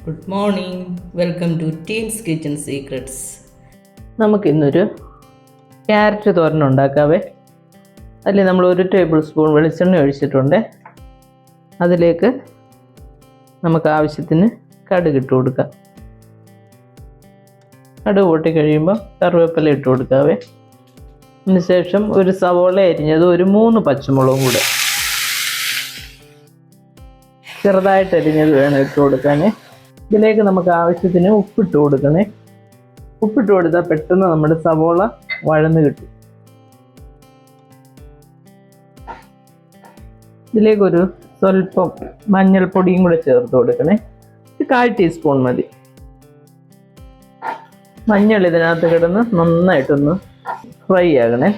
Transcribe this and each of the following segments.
Good morning, welcome to teens kitchen secrets. നമുക്കിന്നൊരു carrot തോരൻ ഉണ്ടാക്കാവേ. അതിൽ നമ്മൾ 1 ടേബിൾ സ്പൂൺ വെളിച്ചെണ്ണ ഒഴിച്ചിട്ടുണ്ട്. അതിലേക്ക് നമുക്ക് ആവശ്യത്തിന് കടുക് ഇട്ട് കൊടുക്കാം. കടുക് പൊട്ടി കഴിയുമ്പോൾ കറിവേപ്പില ഇട്ട് കൊടുക്കാവേ. അതിനുശേഷം ഒരു സവോള അരിഞ്ഞത്, ഒരു 3 പച്ചമുളകും കൂടെ ചെറുതായിട്ട് അരിഞ്ഞത് വേണം ഇട്ട് കൊടുക്കാനേ. ഇതിലേക്ക് നമുക്ക് ആവശ്യത്തിന് ഉപ്പിട്ട് കൊടുക്കണേ. ഉപ്പിട്ട് കൊടുത്താൽ പെട്ടെന്ന് നമ്മുടെ സവോള വഴന്ന് കിട്ടും. ഇതിലേക്കൊരു സ്വല്പം മഞ്ഞൾപ്പൊടിയും കൂടെ ചേർത്ത് കൊടുക്കണേ. 1/4 ടീസ്പൂൺ മതി. മഞ്ഞൾ ഇതിനകത്ത് കിടന്ന് നന്നായിട്ടൊന്ന് ഫ്രൈ ആകണേ.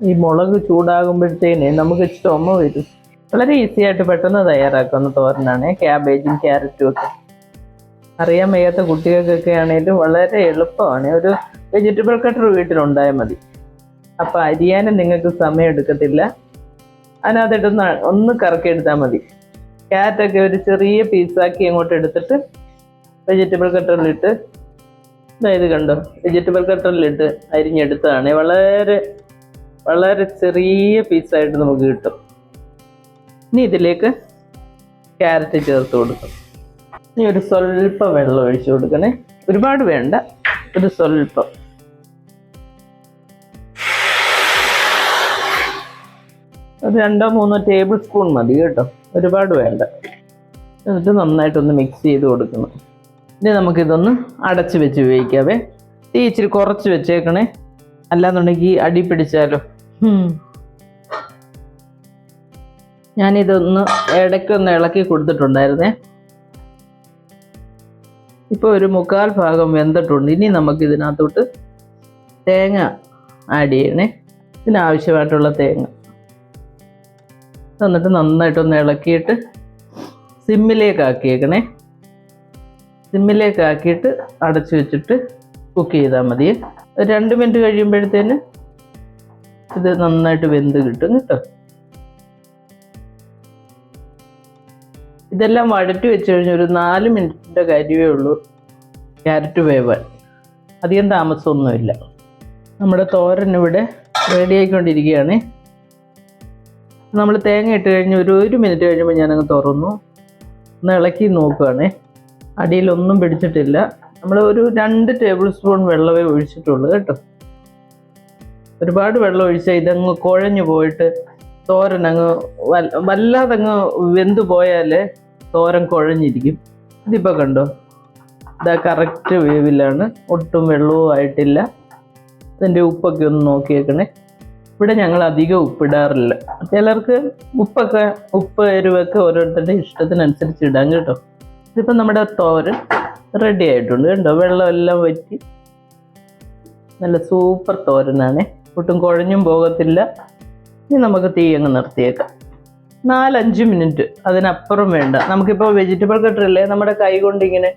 ഈ മുളക് ചൂടാകുമ്പോഴത്തേനെ നമുക്ക് ചുമ വരും. വളരെ ഈസി ആയിട്ട് പെട്ടെന്ന് തയ്യാറാക്കുന്ന തോരനാണ് ക്യാബേജും ക്യാരറ്റും ഒക്കെ. അറിയാൻ വയ്യാത്ത കുട്ടികൾക്കൊക്കെ ആണെങ്കിലും വളരെ എളുപ്പമാണ്. ഒരു വെജിറ്റബിൾ കട്ടർ വീട്ടിലുണ്ടായാൽ മതി. അപ്പോൾ അരിയാനും നിങ്ങൾക്ക് സമയം എടുക്കത്തില്ല. അതിനകത്തിട്ടൊന്ന് ഒന്ന് കറക്കിയെടുത്താൽ മതി. ക്യാരറ്റൊക്കെ ഒരു ചെറിയ പീസാക്കി അങ്ങോട്ട് എടുത്തിട്ട് വെജിറ്റബിൾ കട്ടറിലിട്ട്, അതായത് കണ്ടോ, വെജിറ്റബിൾ കട്ടറിലിട്ട് അരിഞ്ഞെടുത്തതാണ്. വളരെ വളരെ ചെറിയ പീസായിട്ട് നമുക്ക് കിട്ടും. ഇനി ഇതിലേക്ക് ക്യാരറ്റ് ചേർത്ത് കൊടുക്കും. ഇനി ഒരു സ്വല്പം വെള്ളം ഒഴിച്ചു കൊടുക്കണേ. ഒരുപാട് വേണ്ട, ഒരു സ്വല്പം. ഒരു 2-3 ടേബിൾ സ്പൂൺ മതി കേട്ടോ, ഒരുപാട് വേണ്ട. എന്നിട്ട് നന്നായിട്ടൊന്ന് മിക്സ് ചെയ്ത് കൊടുക്കണം. ഇനി നമുക്കിതൊന്ന് അടച്ച് വെച്ച് വേവിക്കാവേ. തീ ഇച്ചിരി കുറച്ച് വെച്ചേക്കണേ, അല്ലാന്നുണ്ടെങ്കിൽ അടി പിടിച്ചാലോ. ഞാനിതൊന്ന് ഇടയ്ക്കൊന്ന് ഇളക്കി കൊടുത്തിട്ടുണ്ടായിരുന്നേ. ഇപ്പോൾ ഒരു 1/4 ഭാഗം വെന്തിട്ടുണ്ട്. ഇനി നമുക്ക് ഇതിനകത്തോട്ട് തേങ്ങ ആഡ് ചെയ്യണേ. ഇതിനാവശ്യമായിട്ടുള്ള തേങ്ങ എന്നിട്ട് നന്നായിട്ടൊന്ന് ഇളക്കിയിട്ട് സിമ്മിലേക്കാക്കിയേക്കണേ. സിമ്മിലേക്കാക്കിയിട്ട് അടച്ചു വെച്ചിട്ട് കുക്ക് ചെയ്താൽ മതി. 2 മിനിറ്റ് കഴിയുമ്പോഴത്തേന് ഇത് നന്നായിട്ട് വെന്ത് കിട്ടും കേട്ടോ. ഇതെല്ലാം വഴറ്റി വെച്ച് കഴിഞ്ഞാൽ ഒരു 4 മിനിറ്റിൻ്റെ കാര്യമേ ഉള്ളൂ ക്യാരറ്റ് വേവാൻ. അധികം താമസമൊന്നുമില്ല. നമ്മുടെ തോരൻ ഇവിടെ റെഡി ആയിക്കൊണ്ടിരിക്കുകയാണ്. നമ്മൾ തേങ്ങ ഇട്ട് കഴിഞ്ഞ് ഒരു 1 മിനിറ്റ് കഴിയുമ്പോൾ ഞാനങ്ങ് തുറന്നു ഒന്ന് ഇളക്കി നോക്കുകയാണേ. അടിയിലൊന്നും പിടിച്ചിട്ടില്ല. നമ്മൾ ഒരു 2 ടേബിൾ സ്പൂൺ വെള്ളമേ ഒഴിച്ചിട്ടുള്ളൂ കേട്ടോ. ഒരുപാട് വെള്ളം ഒഴിച്ചാൽ ഇതങ്ങ് കുഴഞ്ഞു പോയിട്ട് തോരൻ അങ്ങ് വല്ലാതങ്ങ് വെന്തു പോയാൽ തോരൻ കുഴഞ്ഞിരിക്കും. ഇതിപ്പോൾ കണ്ടോ, ഇതാ കറക്റ്റ് വേവിലാണ്, ഒട്ടും വെള്ളവും ആയിട്ടില്ല. ഇതിൻ്റെ ഉപ്പൊക്കെ ഒന്ന് നോക്കിയേക്കണേ. ഇവിടെ ഞങ്ങൾ അധികം ഉപ്പിടാറില്ല. ചിലർക്ക് ഉപ്പ് എരിവൊക്കെ ഓരോരുത്തരുടെ ഇഷ്ടത്തിനനുസരിച്ച് ഇടാം കേട്ടോ. ഇതിപ്പോൾ നമ്മുടെ തോരൻ റെഡി ആയിട്ടുണ്ട് കേട്ടോ. വെള്ളമെല്ലാം വറ്റി നല്ല സൂപ്പർ തോരനാണ്. ഒട്ടും കുഴഞ്ഞും പോകത്തില്ല. ഇനി നമുക്ക് തീ അങ്ങ് നിർത്തിയേക്കാം. 4-5 മിനിറ്റ്, അതിനപ്പുറം വേണ്ട. നമുക്കിപ്പോൾ വെജിറ്റബിൾ കട്ടറില്ലേ, നമ്മുടെ കൈ കൊണ്ട് ഇങ്ങനെ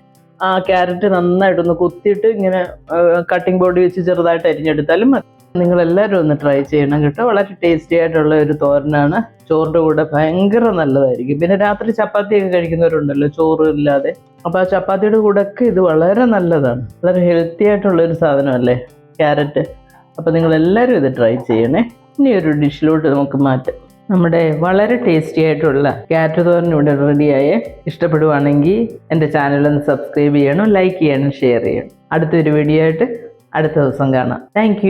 ആ ക്യാരറ്റ് നന്നായിട്ടൊന്ന് കുത്തിയിട്ട് ഇങ്ങനെ കട്ടിംഗ് ബോർഡ് വെച്ച് ചെറുതായിട്ട് അരിഞ്ഞെടുത്താലും മതി. നിങ്ങളെല്ലാവരും ഒന്ന് ട്രൈ ചെയ്യണം കേട്ടോ. വളരെ ടേസ്റ്റി ആയിട്ടുള്ള ഒരു തോരനാണ്. ചോറിൻ്റെ കൂടെ ഭയങ്കര നല്ലതായിരിക്കും. പിന്നെ രാത്രി ചപ്പാത്തിയൊക്കെ കഴിക്കുന്നവരുണ്ടല്ലോ ചോറ് ഇല്ലാതെ, അപ്പോൾ ആ ചപ്പാത്തിയുടെ കൂടെ ഒക്കെ ഇത് വളരെ നല്ലതാണ്. വളരെ ഹെൽത്തി ആയിട്ടുള്ളൊരു സാധനമല്ലേ ക്യാരറ്റ്. അപ്പോൾ നിങ്ങളെല്ലാവരും ഇത് ട്രൈ ചെയ്യണേ. ഇനി ഒരു ഡിഷിലോട്ട് നമുക്ക് മാറ്റാം. നമ്മുടെ വളരെ ടേസ്റ്റി ആയിട്ടുള്ള ക്യാരറ്റ് തോരൻ ഇവിടെ റെഡിയായേ. ഇഷ്ടപ്പെടുവാണെങ്കിൽ എൻ്റെ ചാനലൊന്ന് സബ്സ്ക്രൈബ് ചെയ്യണം, ലൈക്ക് ചെയ്യണം, ഷെയർ ചെയ്യണം. അടുത്തൊരു വീഡിയോ ആയിട്ട് അടുത്ത ദിവസം കാണാം. താങ്ക്